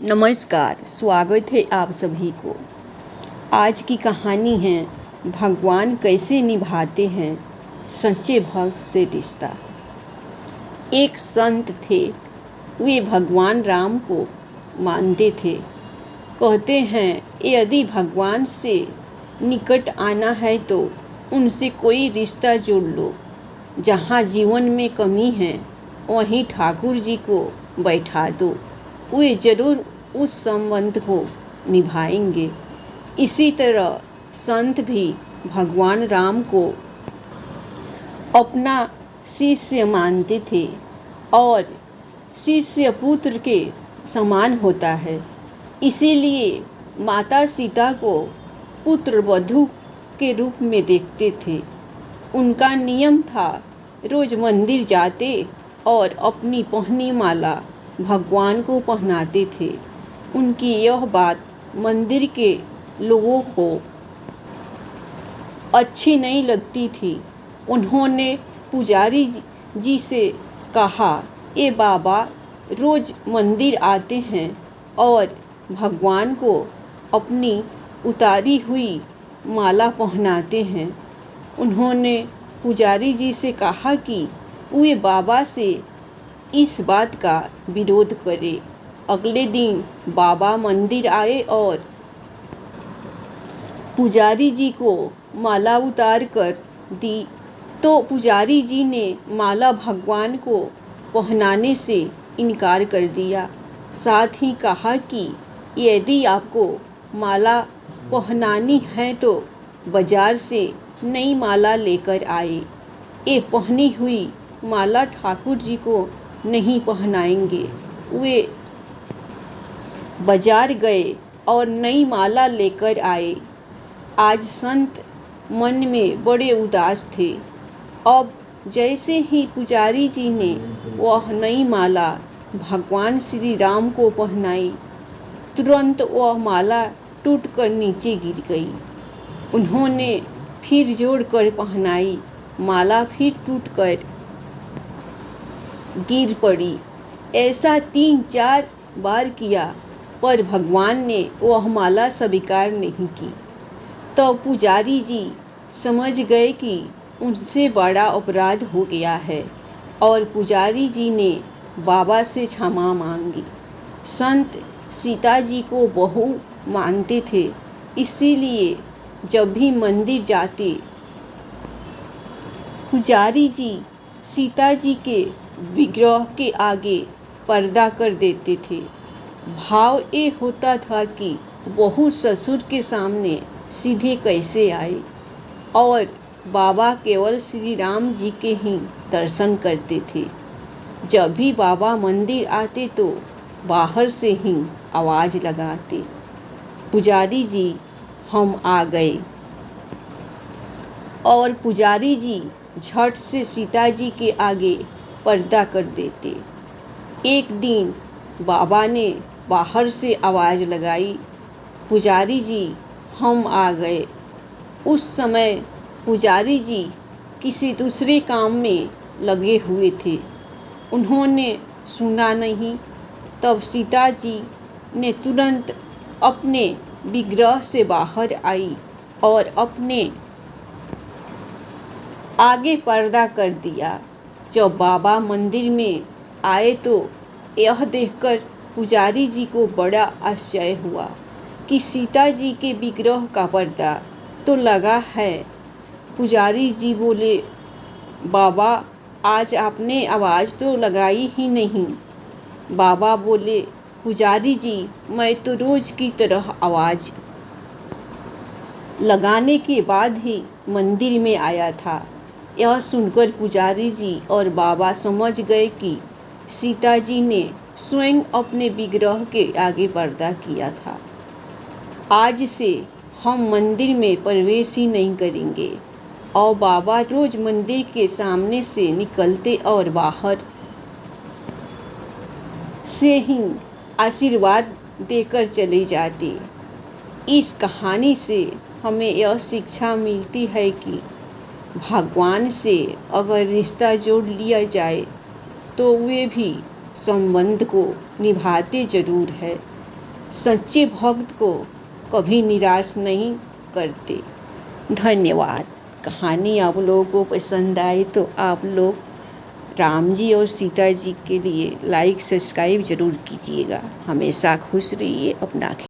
नमस्कार, स्वागत है आप सभी को। आज की कहानी है भगवान कैसे निभाते हैं सच्चे भक्त से रिश्ता। एक संत थे, वे भगवान राम को मानते थे। कहते हैं यदि भगवान से निकट आना है तो उनसे कोई रिश्ता जोड़ लो। जहाँ जीवन में कमी है वहीं ठाकुर जी को बैठा दो, वे जरूर उस संबंध को निभाएंगे। इसी तरह संत भी भगवान राम को अपना शिष्य मानते थे और शिष्य पुत्र के समान होता है। इसीलिए माता सीता को पुत्र वधू के रूप में देखते थे। उनका नियम था रोज मंदिर जाते और अपनी पहनी माला भगवान को पहनाते थे। उनकी यह बात मंदिर के लोगों को अच्छी नहीं लगती थी। उन्होंने पुजारी जी से कहा, ये बाबा रोज मंदिर आते हैं और भगवान को अपनी उतारी हुई माला पहनाते हैं। उन्होंने पुजारी जी से कहा कि वे बाबा से इस बात का विरोध करें। अगले दिन बाबा मंदिर आए और पुजारी जी को माला उतार कर दी तो पुजारी जी ने माला भगवान को पहनाने से इनकार कर दिया। साथ ही कहा कि यदि आपको माला पहनानी है तो बाजार से नई माला लेकर आए। ये पहनी हुई माला ठाकुर जी को नहीं पहनाएंगे। वे बाजार गए और नई माला लेकर आए। आज संत मन में बड़े उदास थे। अब जैसे ही पुजारी जी ने वह नई माला भगवान श्री राम को पहनाई, तुरंत वह माला टूटकर नीचे गिर गई। उन्होंने फिर जोड़कर पहनाई, माला फिर टूटकर गिर पड़ी। ऐसा 3-4 बार किया पर भगवान ने वह माला स्वीकार नहीं की। तो पुजारी जी समझ गए कि उनसे बड़ा अपराध हो गया है और पुजारी जी ने बाबा से क्षमा मांगी। संत सीता जी को बहू मानते थे, इसीलिए जब भी मंदिर जाते पुजारी जी सीता जी के विग्रह के आगे पर्दा कर देते थे। भाव ये होता था कि बहू ससुर के सामने सीधे कैसे आए और बाबा केवल श्री राम जी के ही दर्शन करते थे। जब भी बाबा मंदिर आते तो बाहर से ही आवाज लगाते, पुजारी जी हम आ गए। और पुजारी जी झट से सीता जी के आगे पर्दा कर देते। एक दिन बाबा ने बाहर से आवाज लगाई, पुजारी जी हम आ गए। उस समय पुजारी जी किसी दूसरे काम में लगे हुए थे, उन्होंने सुना नहीं। तब सीता जी ने तुरंत अपने विग्रह से बाहर आई और अपने आगे पर्दा कर दिया। जब बाबा मंदिर में आए तो यह देखकर पुजारी जी को बड़ा आश्चर्य हुआ कि सीता जी के विग्रह का पर्दा तो लगा है। पुजारी जी बोले, बाबा आज आपने आवाज तो लगाई ही नहीं। बाबा बोले, पुजारी जी मैं तो रोज की तरह आवाज लगाने के बाद ही मंदिर में आया था। यह सुनकर पुजारी जी और बाबा समझ गए कि सीता जी ने स्वयं अपने विग्रह के आगे पर्दा किया था। आज से हम मंदिर में प्रवेश ही नहीं करेंगे। और बाबा रोज मंदिर के सामने से निकलते और बाहर से ही आशीर्वाद देकर चले जाते। इस कहानी से हमें यह शिक्षा मिलती है कि भगवान से अगर रिश्ता जोड़ लिया जाए तो वे भी संबंध को निभाते जरूर है। सच्चे भक्त को कभी निराश नहीं करते। धन्यवाद। कहानी आप लोगों को पसंद आई तो आप लोग राम जी और सीता जी के लिए लाइक सब्सक्राइब जरूर कीजिएगा। हमेशा खुश रहिए, अपना